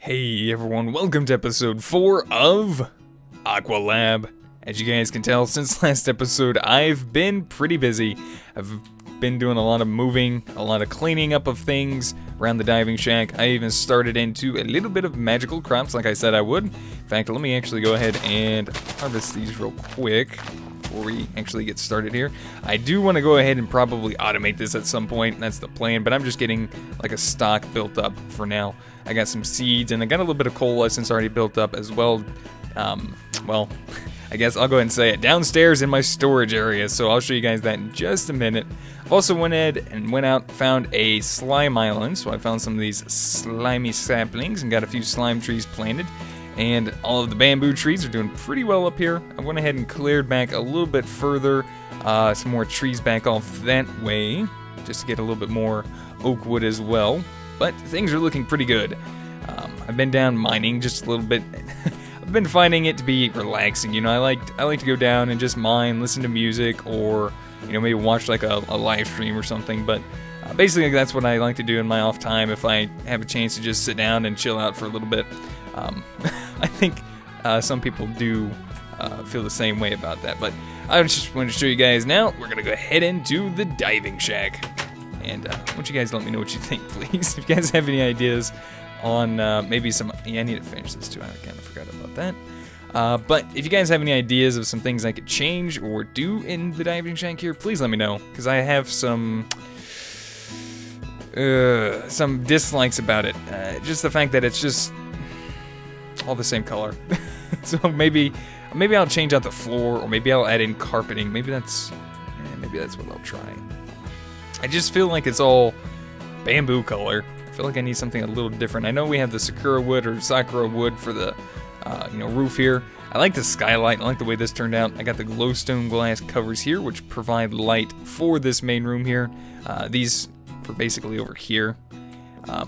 Hey everyone, welcome to episode 4 of AquaLab. As you guys can tell, since last episode, I've been pretty busy. I've been doing a lot of moving, a lot of cleaning up of things around the diving shack. I even started into a little bit of magical crops like I said I would. In fact, let me actually go ahead and harvest these real quick before we actually get started here. I do want to go ahead and probably automate this at some point, that's the plan, but I'm just getting like a stock built up for now. I got some seeds, and I got a little bit of coalescence already built up as well. Well, I guess I'll go ahead and say it. Downstairs in my storage area, so I'll show you guys that in just a minute. I've also went out, found a slime island, so I found some of these slimy saplings and got a few slime trees planted. And all of the bamboo trees are doing pretty well up here. I went ahead and cleared back a little bit further, some more trees back off that way, just to get a little bit more oak wood as well. But things are looking pretty good. I've been down mining just a little bit. I've been finding it to be relaxing. You know, I like to go down and just mine, listen to music, or maybe watch like a live stream or something. But basically, that's what I like to do in my off time if I have a chance to just sit down and chill out for a little bit. I think some people do feel the same way about that. But I just wanted to show you guys now. We're gonna go ahead into the diving shack. And I want you guys to let me know what you think, please. If you guys have any ideas on maybe some... Yeah, I need to finish this too. I kind of forgot about that. But if you guys have any ideas of some things I could change or do in the diving shack here, please let me know. Because I have some dislikes about it. Just the fact that it's just all the same color. So maybe I'll change out the floor, or maybe I'll add in carpeting. Maybe that's what I'll try. I just feel like it's all bamboo color. I feel like I need something a little different. I know we have the sakura wood or sakura wood for the roof here. I like the skylight. I like the way this turned out. I got the glowstone glass covers here, which provide light for this main room here. These for basically over here.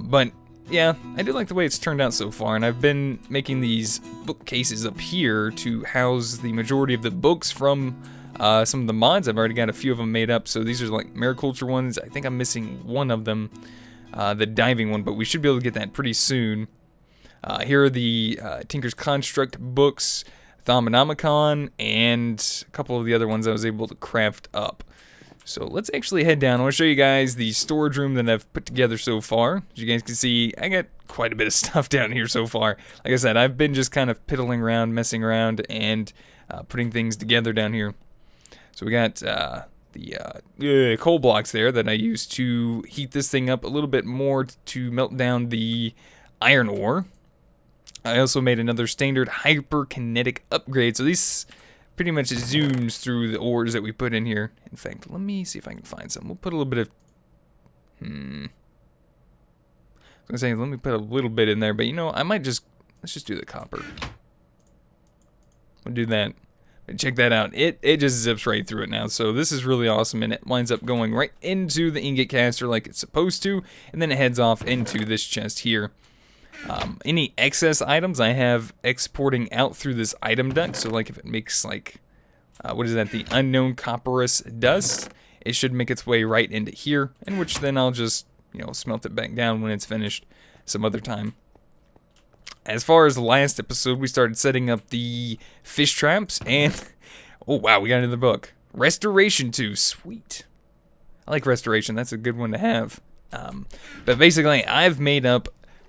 But yeah, I do like the way it's turned out so far, and I've been making these bookcases up here to house the majority of the books from some of the mods. I've already got a few of them made up, so these are like mariculture ones. I think I'm missing one of them, the diving one, but we should be able to get that pretty soon. Here are the Tinker's Construct books, Thaumonomicon, and a couple of the other ones I was able to craft up. So let's actually head down. I want to show you guys the storage room that I've put together so far. As you guys can see, I got quite a bit of stuff down here so far. Like I said, I've been just kind of piddling around, messing around, and putting things together down here. So we got the coal blocks there that I use to heat this thing up a little bit more to melt down the iron ore. I also made another standard hyperkinetic upgrade. So this pretty much zooms through the ores that we put in here. In fact, let me see if I can find some. We'll put a little bit of... I was going to say, let me put a little bit in there. But I might just... Let's just do the copper. We'll do that. But check that out. It just zips right through it now. So this is really awesome. And it winds up going right into the ingot caster like it's supposed to. And then it heads off into this chest here. Any excess items I have exporting out through this item duct. So like if it makes like, what is that? The unknown copperous dust. It should make its way right into here. In which then I'll just, smelt it back down when it's finished some other time. As far as the last episode, we started setting up the fish traps, and oh wow, we got into the book. Restoration 2, sweet. I like restoration, that's a good one to have. But basically, I've made up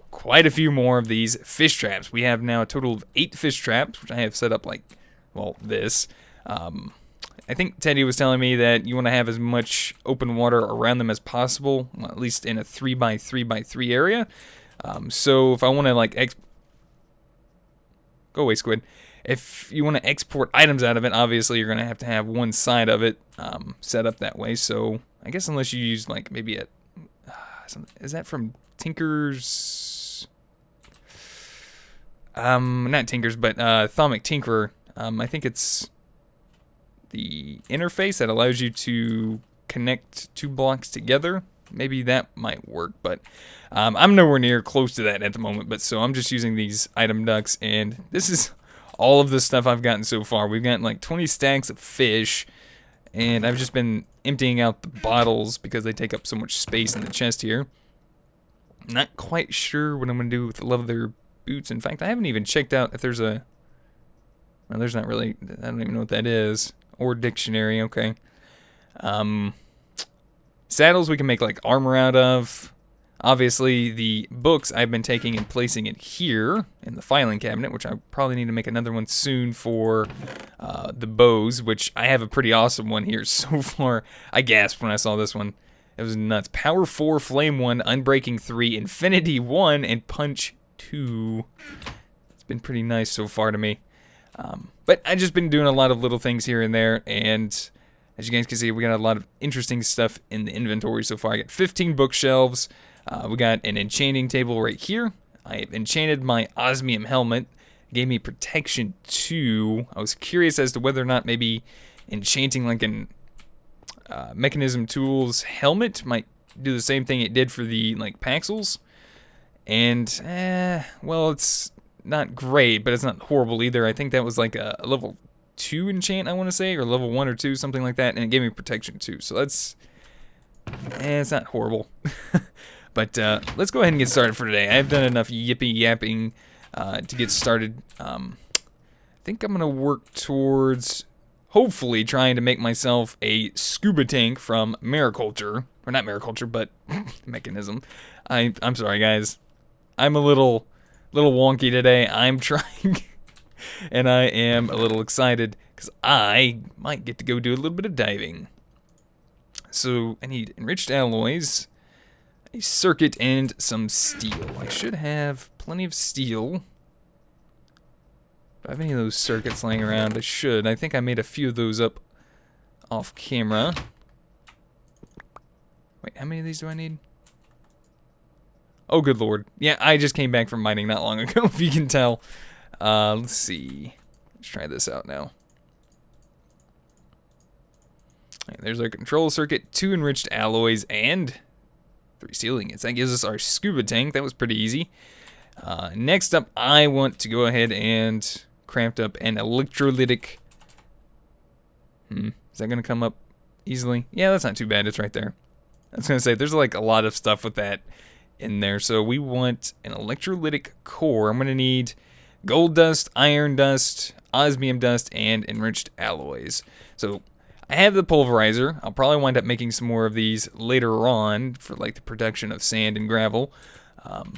quite a few more of these fish traps. We have now a total of 8 fish traps, which I have set up like, well, this. I think Teddy was telling me that you want to have as much open water around them as possible, well, at least in a 3x3x3 area. So if I want to like go away, squid. If you want to export items out of it, obviously you're going to have one side of it set up that way. So I guess unless you use like maybe a... is that from Tinker's... not Tinker's, but Thaumic Tinkerer. I think it's the interface that allows you to connect 2 blocks together. Maybe that might work, but I'm nowhere near close to that at the moment. But so I'm just using these item ducts, and this is all of the stuff I've gotten so far. We've gotten like 20 stacks of fish, and I've just been emptying out the bottles because they take up so much space in the chest here. Not quite sure what I'm going to do with the leather boots. In fact, I haven't even checked out if there's a... Well, there's not really... I don't even know what that is. Or dictionary, okay. Saddles we can make like armor out of. Obviously, the books I've been taking and placing it here in the filing cabinet, which I probably need to make another one soon for the bows, which I have a pretty awesome one here so far. I gasped when I saw this one. It was nuts. Power 4, Flame 1, Unbreaking 3, Infinity 1, and Punch 2. It's been pretty nice so far to me. But I've just been doing a lot of little things here and there, and as you guys can see, we got a lot of interesting stuff in the inventory so far. I got 15 bookshelves. We got an enchanting table right here. I enchanted my osmium helmet. It gave me protection 2. I was curious as to whether or not maybe enchanting like an mechanism tools helmet might do the same thing it did for the like Paxels. And well, it's not great, but it's not horrible either. I think that was like a level 2 enchant, I want to say, or level 1 or 2, something like that, and it gave me protection 2. So that's it's not horrible. But let's go ahead and get started for today. I've done enough yippee yapping to get started. I think I'm gonna work towards hopefully trying to make myself a scuba tank from mariculture, or not mariculture, but mechanism. I'm sorry, guys. I'm a little wonky today. I'm trying, and I am a little excited because I might get to go do a little bit of diving. So I need enriched alloys, a circuit, and some steel. I should have plenty of steel. Do I have any of those circuits laying around? I should. I think I made a few of those up off camera. Wait, how many of these do I need? Oh, good lord. Yeah, I just came back from mining not long ago, if you can tell. Let's see. Let's try this out now. Right, there's our control circuit, 2 enriched alloys, and 3 steel ingots. That gives us our scuba tank. That was pretty easy. Next up, I want to go ahead and craft up an electrolytic... Is that going to come up easily? Yeah, that's not too bad. It's right there. I was going to say, there's like a lot of stuff with that in there. So we want an electrolytic core. I'm going to need gold dust, iron dust, osmium dust, and enriched alloys. So I have the pulverizer. I'll probably wind up making some more of these later on for like the production of sand and gravel.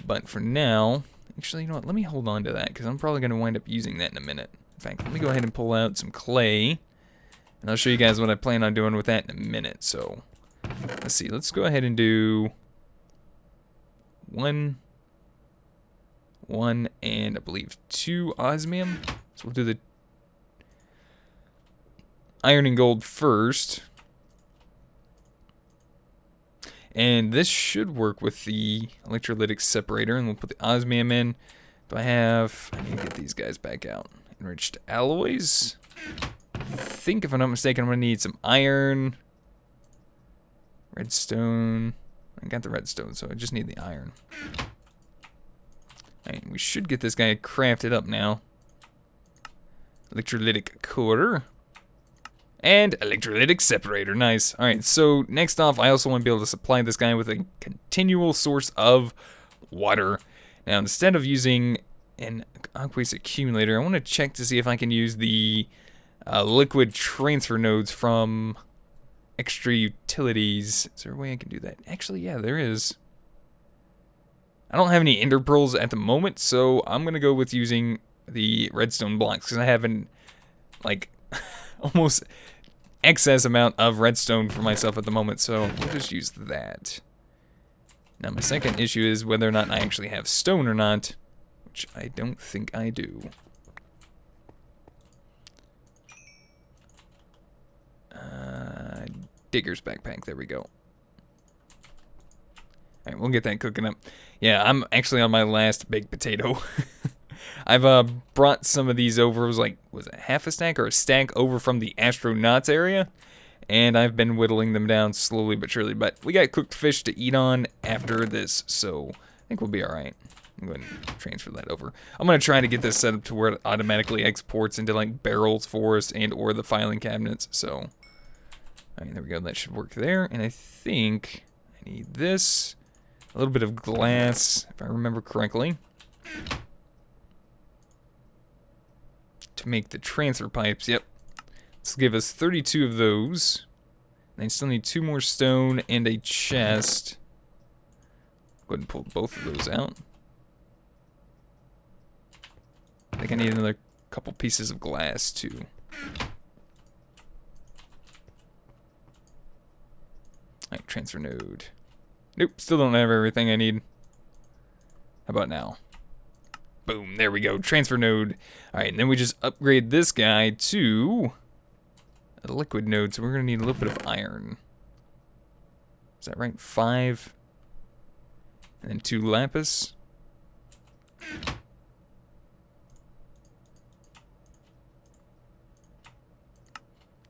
But for now, actually, you know what? Let me hold on to that because I'm probably going to wind up using that in a minute. In fact, let me go ahead and pull out some clay, and I'll show you guys what I plan on doing with that in a minute. So let's see. Let's go ahead and do one, and I believe 2 osmium. So we'll do the iron and gold first. And this should work with the electrolytic separator, and we'll put the osmium in. I need to get these guys back out. Enriched alloys. I think, if I'm not mistaken, I'm going to need some iron. Redstone. I got the redstone, so I just need the iron. Alright, we should get this guy crafted up now. Electrolytic core. And electrolytic separator. Nice. Alright, so next off, I also want to be able to supply this guy with a continual source of water. Now, instead of using an aqueous accumulator, I want to check to see if I can use the liquid transfer nodes from extra utilities. Is there a way I can do that? Actually, yeah, there is. I don't have any ender pearls at the moment, so I'm going to go with using the redstone blocks, because I have an, like, almost excess amount of redstone for myself at the moment, so we'll just use that. Now, my second issue is whether or not I actually have stone or not, which I don't think I do. Digger's backpack, there we go. Alright, we'll get that cooking up. Yeah, I'm actually on my last baked potato. I've brought some of these over. Was it half a stack or a stack over from the astronauts area? And I've been whittling them down slowly but surely. But we got cooked fish to eat on after this, so I think we'll be alright. I'm going to transfer that over. I'm going to try to get this set up to where it automatically exports into like barrels for us and or the filing cabinets. So, alright, there we go. That should work there. And I think I need this. A little bit of glass, if I remember correctly. to make the transfer pipes. Yep. This will give us 32 of those. And I still need 2 more stone and a chest. Go ahead and pull both of those out. I think I need another couple pieces of glass too. Alright, transfer node. Nope, still don't have everything I need. How about now? Boom, there we go, transfer node. Alright, and then we just upgrade this guy to a liquid node, so we're gonna need a little bit of iron. Is that right? 5. And then 2 lapis.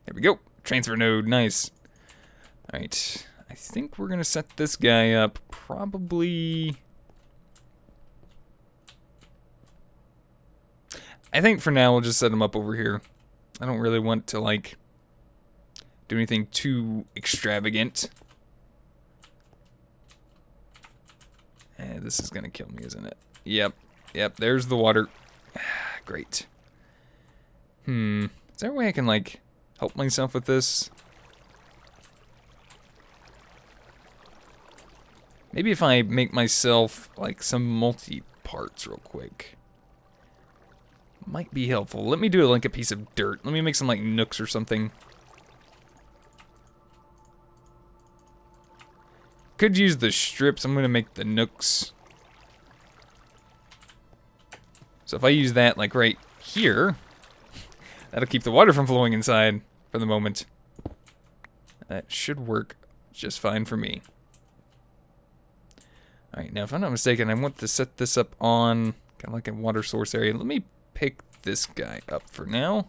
There we go. Transfer node, nice. Alright, I think we're gonna set this guy up probably... I think for now we'll just set him up over here. I don't really want to, like, do anything too extravagant. And this is gonna kill me, isn't it? Yep, there's the water. Great. Is there a way I can, like, help myself with this? Maybe if I make myself, like, some multi-parts real quick. Might be helpful. Let me do, like, a piece of dirt. Let me make some, like, nooks or something. Could use the strips. I'm gonna make the nooks. So if I use that, like, right here, that'll keep the water from flowing inside for the moment. That should work just fine for me. Alright, now if I'm not mistaken, I want to set this up on kind of like a water source area. Let me pick this guy up for now.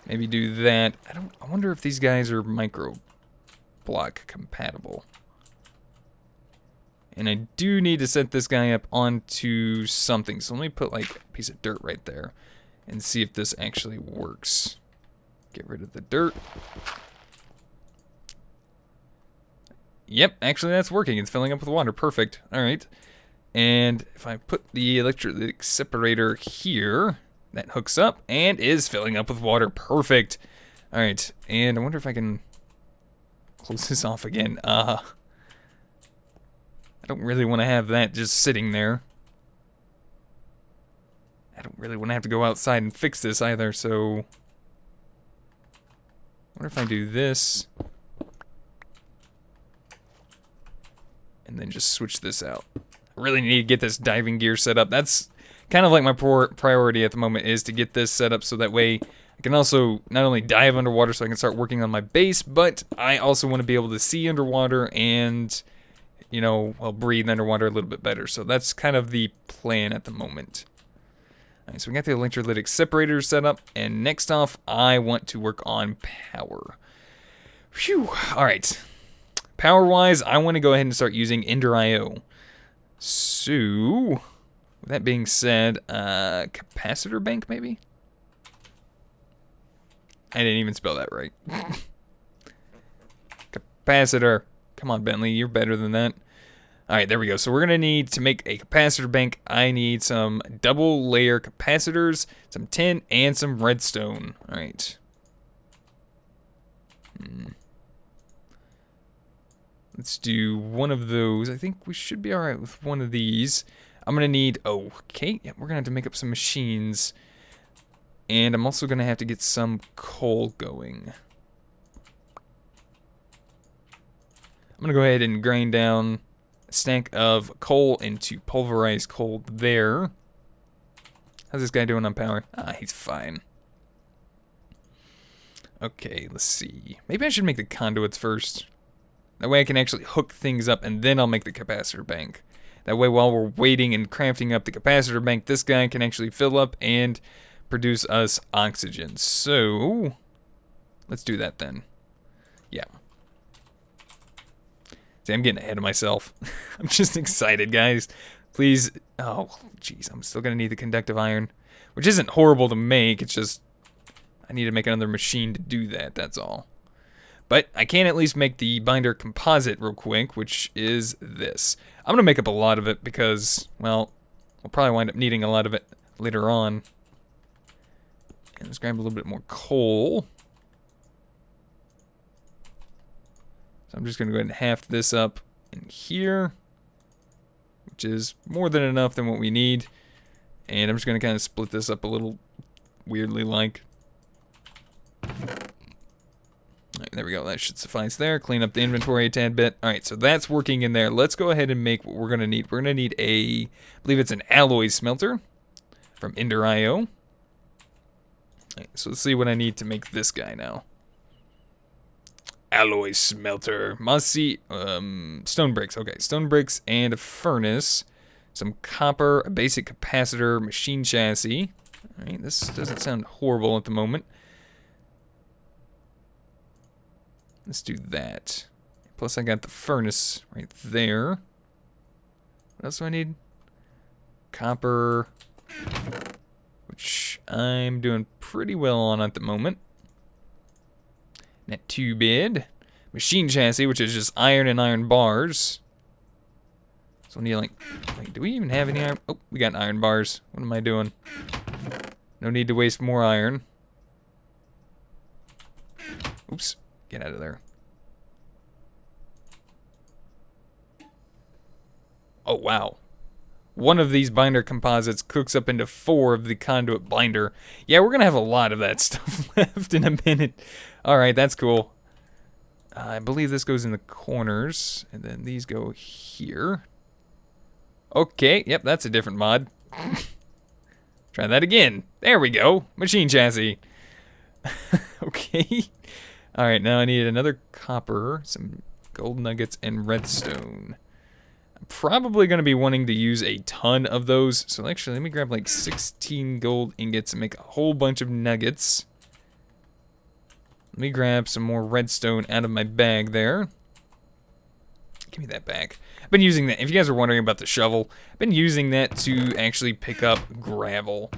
Maybe do that. I wonder if these guys are micro block compatible. And I do need to set this guy up onto something. So let me put like a piece of dirt right there and see if this actually works. Get rid of the dirt. Yep, actually that's working. It's filling up with water. Perfect. Alright. And if I put the electrolytic separator here, that hooks up and is filling up with water. Perfect. Alright, and I wonder if I can close this off again. I don't really want to have that just sitting there. I don't really want to have to go outside and fix this either, so... I wonder if I do this. And then just switch this out. I really need to get this diving gear set up. That's kind of like my priority at the moment, is to get this set up so that way I can also not only dive underwater so I can start working on my base, but I also want to be able to see underwater and, you know, well, breathe underwater a little bit better. So that's kind of the plan at the moment. Alright, so we got the electrolytic separator set up, and next off, I want to work on power. Phew, alright. Power-wise, I want to go ahead and start using Ender IO. So, with that being said, capacitor bank, maybe? I didn't even spell that right. Capacitor. Come on, Bentley, you're better than that. Alright, there we go. So we're going to need, to make a capacitor bank, I need some double layer capacitors, some tin, and some redstone. Alright. Let's do one of those. I think we should be alright with one of these. I'm going to need, okay, yeah, we're going to have to make up some machines. And I'm also going to have to get some coal going. I'm going to go ahead and grind down a stack of coal into pulverized coal there. How's this guy doing on power? He's fine. Okay, let's see. Maybe I should make the conduits first. That way I can actually hook things up, and then I'll make the capacitor bank. That way while we're waiting and crafting up the capacitor bank, this guy can actually fill up and produce us oxygen. So, let's do that then. Yeah. See, I'm getting ahead of myself. I'm just excited, guys. Please. Oh, jeez. I'm still going to need the conductive iron, which isn't horrible to make. It's just I need to make another machine to do that. That's all. But I can at least make the binder composite real quick, which is this. I'm going to make up a lot of it because, well, We'll probably wind up needing a lot of it later on. And let's grab a little bit more coal. So I'm just going to go ahead and half this up in here, which is more than enough than what we need. And I'm just going to kind of split this up a little weirdly like. Alright, there we go. That should suffice there. Clean up the inventory a tad bit. Alright, so that's working in there. Let's go ahead and make what we're going to need. We're going to need I believe it's an alloy smelter from Ender.io. Alright, so let's see what I need to make this guy now. Alloy smelter. Mossy, stone bricks. Okay, stone bricks and a furnace. Some copper, a basic capacitor, machine chassis. Alright, this doesn't sound horrible at the moment. Let's do that. Plus I got the furnace right there. What else do I need? Copper, which I'm doing pretty well on at the moment. Not too bad. Machine chassis, which is just iron and iron bars. So when you like, wait, do we even have any iron? Oh, we got iron bars. What am I doing? No need to waste more iron. Oops, get out of there. Oh, wow. One of these binder composites cooks up into 4 of the conduit binder. Yeah, we're going to have a lot of that stuff left in a minute. Alright, that's cool. I believe this goes in the corners, and then these go here. Okay, yep, that's a different mod. Try that again. There we go. Machine chassis. Okay. Alright, now I need another copper, some gold nuggets, and redstone. I'm probably going to be wanting to use a ton of those. So actually, let me grab like 16 gold ingots and make a whole bunch of nuggets. Let me grab some more redstone out of my bag there. Give me that back. I've been using that. If you guys are wondering about the shovel, I've been using that to actually pick up gravel.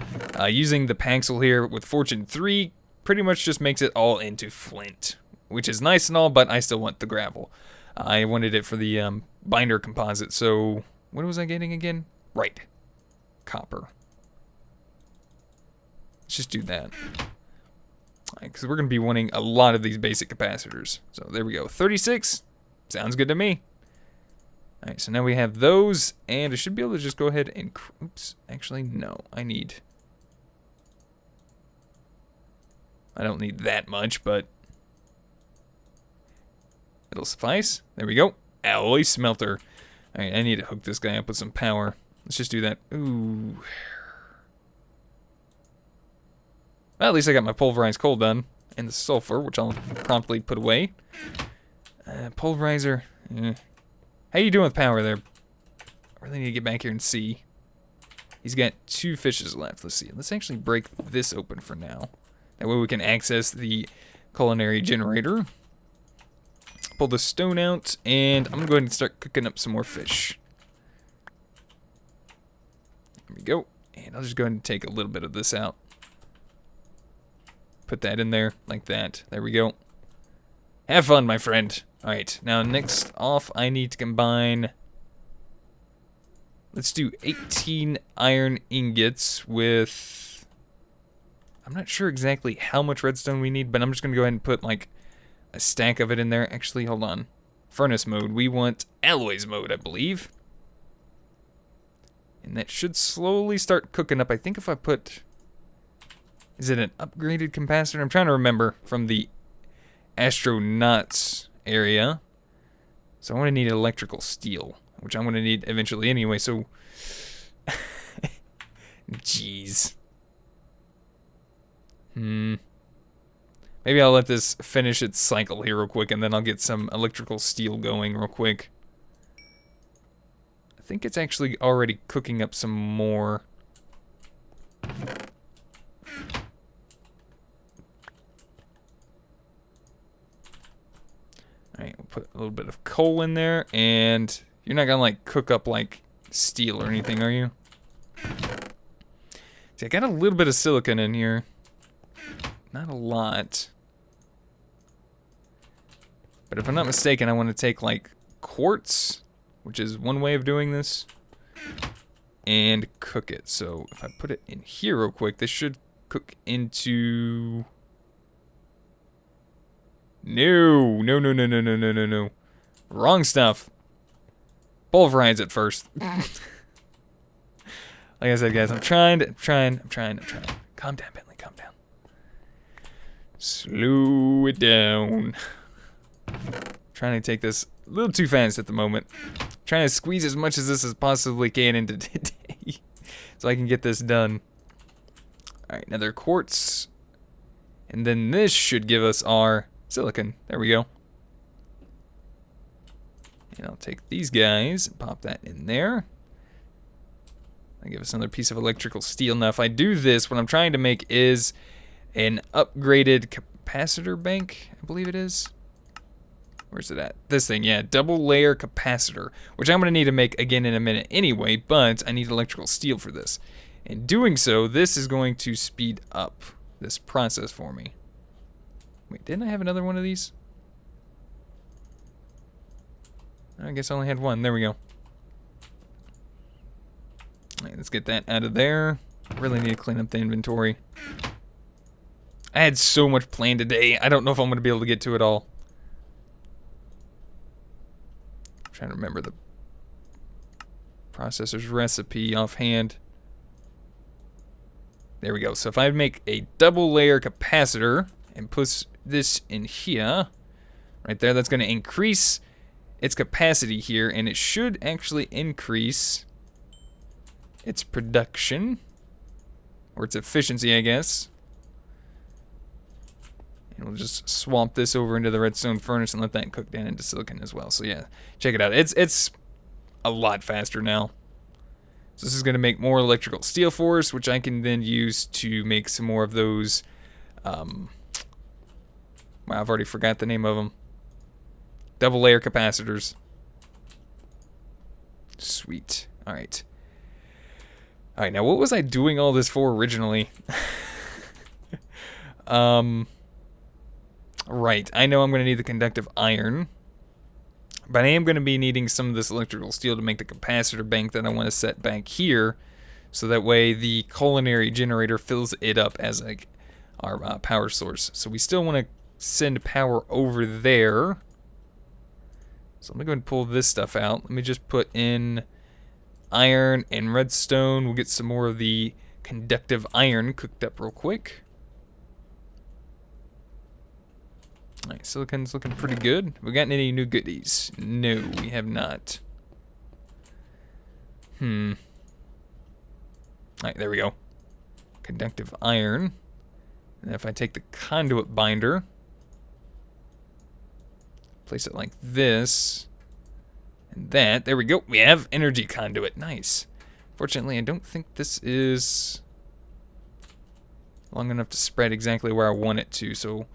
Using the Paxel here with Fortune 3 pretty much just makes it all into flint, which is nice and all, but I still want the gravel. I wanted it for the binder composite, so what was I getting again? Right. Copper. Let's just do that. Because we're going to be wanting a lot of these basic capacitors. So there we go. 36. Sounds good to me. Alright, so now we have those, and I should be able to just go ahead and... Oops. Actually, no. I don't need that much, but... it'll suffice. There we go. Alloy smelter. Alright, I need to hook this guy up with some power. Let's just do that. Ooh. Well, at least I got my pulverized coal done. And the sulfur, which I'll promptly put away. Pulverizer. How you doing with power there? I really need to get back here and see. He's got 2 fishes left. Let's see. Let's actually break this open for now. That way we can access the culinary generator. Pull the stone out, and I'm going to go ahead and start cooking up some more fish. There we go. And I'll just go ahead and take a little bit of this out. Put that in there, like that. There we go. Have fun, my friend. Alright, now next off, I need to combine... let's do 18 iron ingots with... I'm not sure exactly how much redstone we need, but I'm just going to go ahead and put, like, a stack of it in there. Actually, hold on. Furnace mode. We want alloys mode, I believe. And that should slowly start cooking up. I think if I put... is it an upgraded capacitor? I'm trying to remember from the astronauts area. So I'm going to need electrical steel, which I'm going to need eventually anyway, so... jeez. Maybe I'll let this finish its cycle here real quick, and then I'll get some electrical steel going real quick. I think it's actually already cooking up some more. Alright, we'll put a little bit of coal in there, and you're not gonna like cook up like steel or anything, are you? See, I got a little bit of silicon in here. Not a lot. But if I'm not mistaken, I want to take like quartz, which is one way of doing this. and cook it. So if I put it in here real quick, this should cook into... No. Wrong stuff. Pulverize it first. Like I said, guys, I'm trying. Calm down, Bentley, calm down. Slow it down. Trying to take this a little too fast at the moment. Trying to squeeze as much as this as possibly can into today. So I can get this done. Alright, another quartz. And then this should give us our silicon. There we go. And I'll take these guys and pop that in there. And give us another piece of electrical steel. Now if I do this, what I'm trying to make is an upgraded capacitor bank, I believe it is. Where's it at? This thing, yeah, double layer capacitor, which I'm going to need to make again in a minute anyway, but I need electrical steel for this. In doing so, this is going to speed up this process for me. Wait, didn't I have another one of these? I guess I only had one. There we go. Alright, let's get that out of there. Really need to clean up the inventory. I had so much planned today. I don't know if I'm going to be able to get to it all. I'm trying to remember the processor's recipe offhand. There we go. So if I make a double layer capacitor and put this in here, right there, that's going to increase its capacity here, and it should actually increase its production, or its efficiency, I guess. And we'll just swap this over into the redstone furnace and let that cook down into silicon as well. So yeah, check it out. It's a lot faster now. So this is going to make more electrical steel for us, which I can then use to make some more of those, well, I've already forgot the name of them. Double layer capacitors. Sweet. Alright. Alright, now what was I doing all this for originally? Right, I know I'm going to need the conductive iron. But I am going to be needing some of this electrical steel to make the capacitor bank that I want to set back here. So that way the culinary generator fills it up as like our power source. So we still want to send power over there. So I'm going to go ahead and pull this stuff out. Let me just put in iron and redstone. We'll get some more of the conductive iron cooked up real quick. Alright, silicon's looking pretty good. We got any new goodies? No, we have not. Alright, there we go. Conductive iron. And if I take the conduit binder, place it like this, and that, there we go. We have energy conduit. Nice. Fortunately, I don't think this is long enough to spread exactly where I want it to, so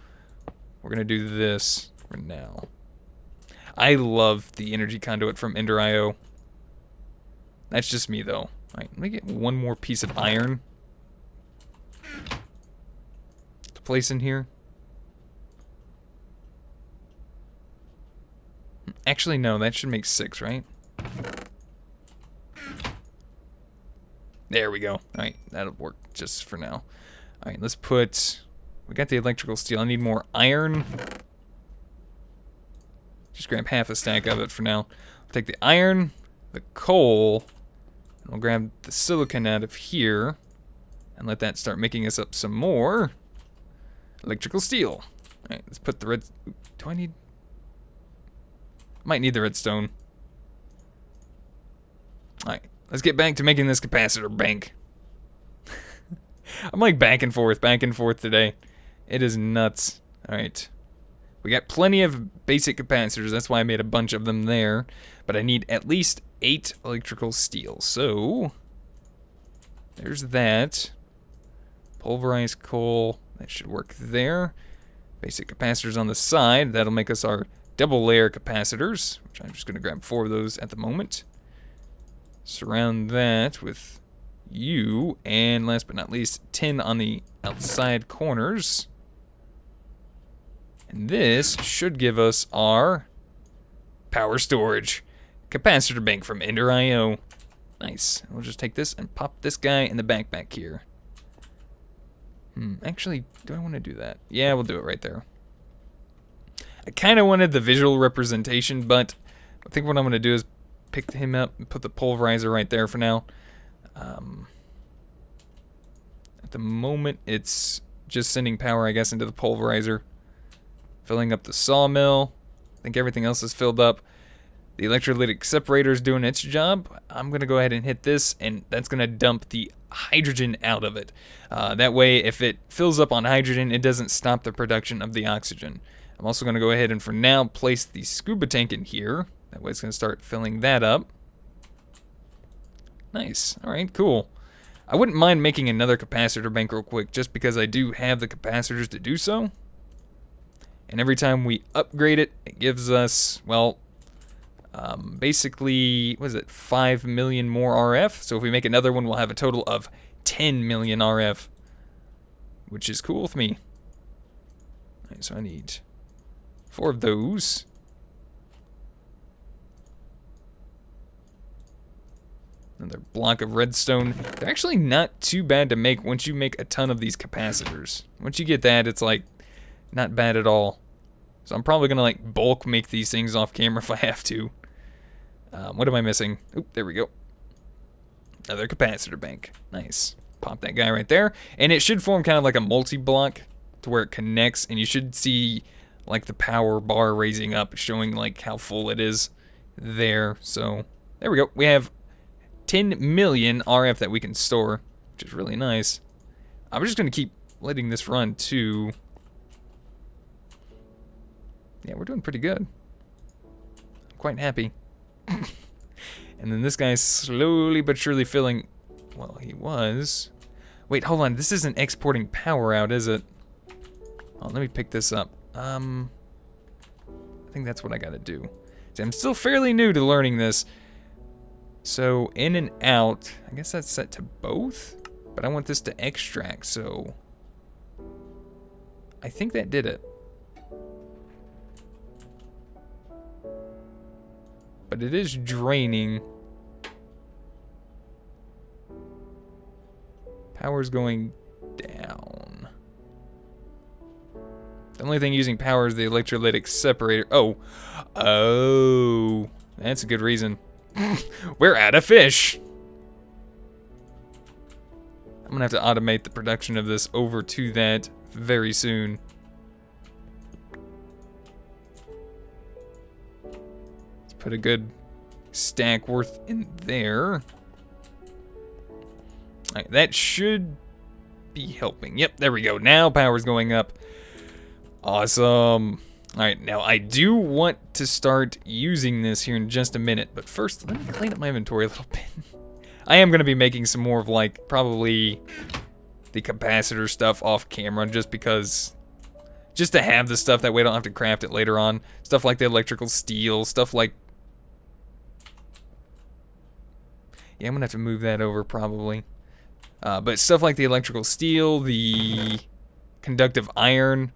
we're going to do this for now. I love the energy conduit from Ender.io. That's just me, though. Alright, let me get one more piece of iron to place in here. Actually, no, that should make 6, right? There we go. Alright, that'll work just for now. Alright, let's put... We got the electrical steel. I need more iron. Just grab half a stack of it for now. I'll take the iron, the coal, and we'll grab the silicon out of here and let that start making us up some more electrical steel. Alright, let's put the red... Do I need... Might need the redstone. Alright, let's get back to making this capacitor bank. I'm like back and forth today. It is nuts. Alright. We got plenty of basic capacitors. That's why I made a bunch of them there. But I need at least 8 electrical steel. So, there's that. Pulverized coal. That should work there. Basic capacitors on the side. That'll make us our double layer capacitors. Which I'm just going to grab 4 of those at the moment. Surround that with you. And last but not least, 10 on the outside corners. And this should give us our power storage capacitor bank from Ender.io. Nice. We'll just take this and pop this guy in the backpack here. Actually, do I want to do that? Yeah, we'll do it right there. I kind of wanted the visual representation, but I think what I'm going to do is pick him up and put the pulverizer right there for now. At the moment, it's just sending power, I guess, into the pulverizer. Filling up the sawmill. I think everything else is filled up. The electrolytic separator is doing its job. I'm going to go ahead and hit this, and that's going to dump the hydrogen out of it. That way, if it fills up on hydrogen, it doesn't stop the production of the oxygen. I'm also going to go ahead and, for now, place the scuba tank in here. That way it's going to start filling that up. Nice. Alright, cool. I wouldn't mind making another capacitor bank real quick, just because I do have the capacitors to do so. And every time we upgrade it, it gives us, well, basically, what is it, 5 million more RF? So if we make another one, we'll have a total of 10 million RF, which is cool with me. Alright, so I need 4 of those. Another block of redstone. They're actually not too bad to make once you make a ton of these capacitors. Once you get that, it's like not bad at all. So I'm probably gonna like bulk make these things off camera if I have to. What am I missing? Oop, there we go. Another capacitor bank. Nice. Pop that guy right there. And it should form kind of like a multi-block to where it connects, and you should see like the power bar raising up, showing like how full it is there. So there we go. We have 10 million RF that we can store, which is really nice. I'm just gonna keep letting this run too. Yeah, we're doing pretty good. I'm quite happy. And then this guy's slowly but surely filling. Well, he was. Wait, hold on. This isn't exporting power out, is it? Oh, let me pick this up. I think that's what I gotta do. See, I'm still fairly new to learning this. So, in and out. I guess that's set to both. But I want this to extract, so I think that did it. But it is draining. Power's going down. The only thing using power is the electrolytic separator. Oh, that's a good reason. We're out of fish. I'm gonna have to automate the production of this over to that very soon. Let's put a good stack worth in there. Alright, that should be helping. Yep, there we go. Now power's going up. Awesome. Alright, now I do want to start using this here in just a minute, but first, let me clean up my inventory a little bit. I am going to be making some more of, like, probably the capacitor stuff off camera, just because, just to have the stuff, that way I don't have to craft it later on. Stuff like the electrical steel, stuff like... Yeah, I'm going to have to move that over, probably. But stuff like the electrical steel, the conductive iron,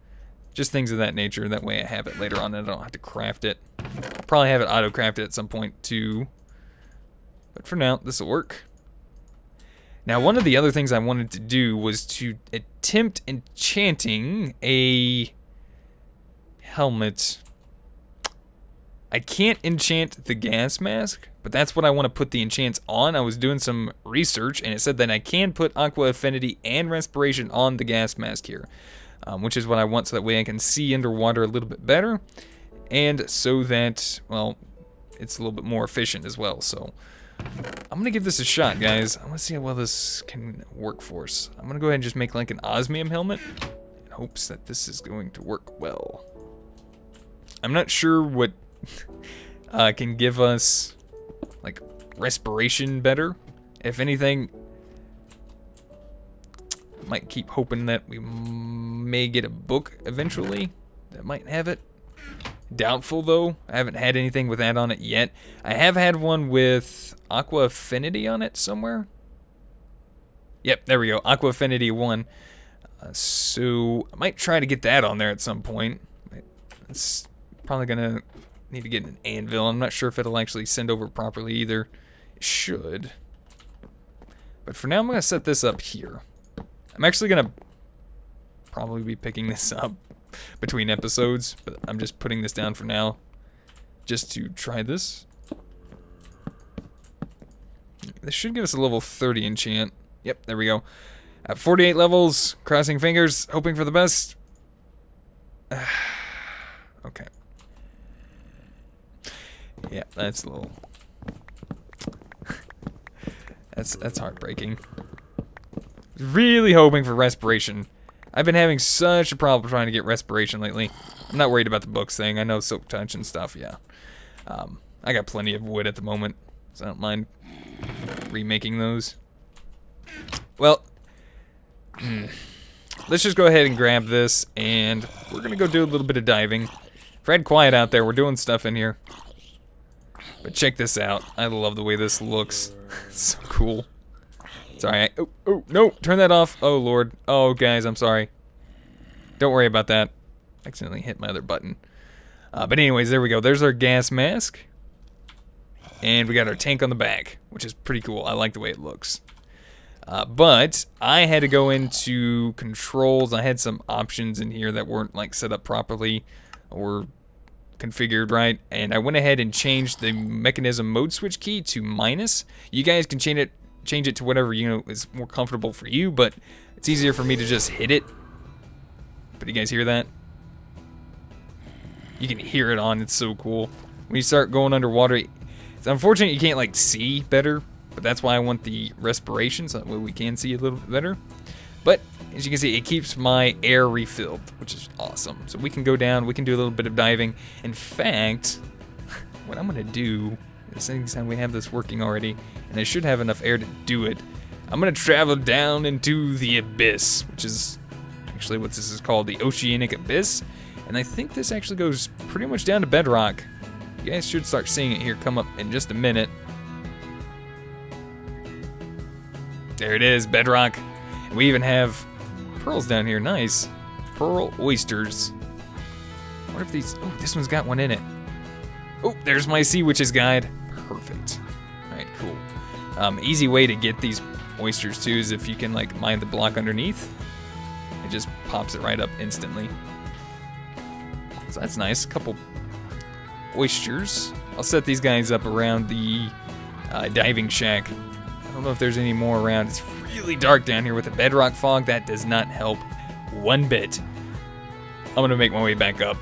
just things of that nature. That way I have it later on and I don't have to craft it. I'll probably have it auto-crafted at some point too. But for now, this will work. Now, one of the other things I wanted to do was to attempt enchanting a helmet. I can't enchant the gas mask, but that's what I want to put the enchants on. I was doing some research, and it said that I can put Aqua Affinity and Respiration on the gas mask here, which is what I want, so that way I can see underwater a little bit better, and so that, well, it's a little bit more efficient as well. So I'm going to give this a shot, guys. I want to see how well this can work for us. I'm going to go ahead and just make like an osmium helmet in hopes that this is going to work well. I'm not sure what can give us like respiration better. If anything, I might keep hoping that we may get a book eventually that might have it. Doubtful though. I haven't had anything with that on it yet. I have had one with Aqua Affinity on it somewhere. Yep, there we go. Aqua Affinity 1. So I might try to get that on there at some point. It's probably gonna need to get an anvil. I'm not sure if it'll actually send over properly either. It should. But for now, I'm going to set this up here. I'm actually going to probably be picking this up between episodes, but I'm just putting this down for now just to try this. This should give us a level 30 enchant. Yep, there we go. At 48 levels, crossing fingers, hoping for the best. Okay. Yeah, that's a little... That's heartbreaking. Really hoping for respiration. I've been having such a problem trying to get respiration lately. I'm not worried about the books thing. I know silk touch and stuff, yeah. I got plenty of wood at the moment, so I don't mind remaking those. Well, let's just go ahead and grab this, and we're gonna go do a little bit of diving. Fred, quiet out there. We're doing stuff in here. But check this out. I love the way this looks. It's so cool. Sorry. Oh, no. Turn that off. Oh, Lord. Oh, guys, I'm sorry. Don't worry about that. Accidentally hit my other button. But anyways, there we go. There's our gas mask. And we got our tank on the back, which is pretty cool. I like the way it looks. But I had to go into controls. I had some options in here that weren't like set up properly or configured right, and I went ahead and changed the mechanism mode switch key to minus. You guys can change it to whatever is more comfortable for you, but it's easier for me to just hit it. But you guys hear that? You can hear it on. It's so cool. When you start going underwater, it's unfortunate you can't like see better, but that's why I want the respiration, so that way we can see a little bit better. But as you can see, it keeps my air refilled, which is awesome. So we can go down, we can do a little bit of diving. In fact, what I'm gonna do is anytime we have this working already, and I should have enough air to do it, I'm gonna travel down into the abyss, which is actually what this is called, the Oceanic Abyss. And I think this actually goes pretty much down to bedrock. You guys should start seeing it here come up in just a minute. There it is, bedrock. And we even have pearls down here, nice. Pearl oysters. I wonder if these, oh, this one's got one in it. Oh, there's my Sea Witch's guide. Perfect. All right, cool. Easy way to get these oysters too is if you can like mine the block underneath. It just pops it right up instantly. So that's nice, a couple oysters. I'll set these guys up around the diving shack. I don't know if there's any more around. It's really dark down here with the bedrock fog. That does not help one bit. I'm gonna make my way back up.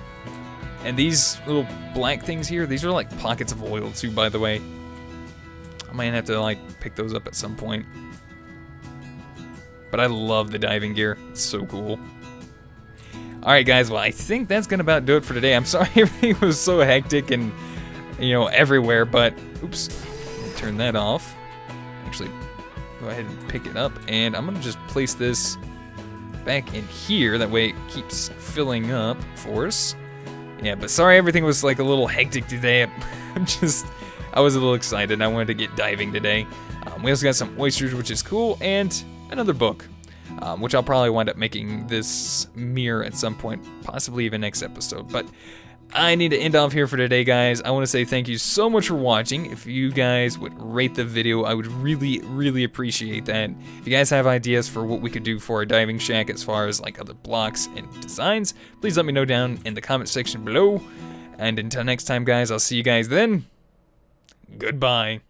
And these little black things here, these are like pockets of oil too, by the way. I might have to like pick those up at some point. But I love the diving gear. It's so cool. Alright guys, well I think that's gonna about do it for today. I'm sorry everything was so hectic and everywhere, but oops. Let me turn that off. Actually, go ahead and pick it up, and I'm gonna just place this back in here. That way it keeps filling up for us. Yeah, but sorry everything was like a little hectic today. I was a little excited. I wanted to get diving today. We also got some oysters, which is cool, and another book, which I'll probably wind up making this mirror at some point, possibly even next episode. But I need to end off here for today, guys. I want to say thank you so much for watching. If you guys would rate the video, I would really, really appreciate that. If you guys have ideas for what we could do for a diving shack as far as like other blocks and designs, please let me know down in the comment section below. And until next time, guys, I'll see you guys then. Goodbye.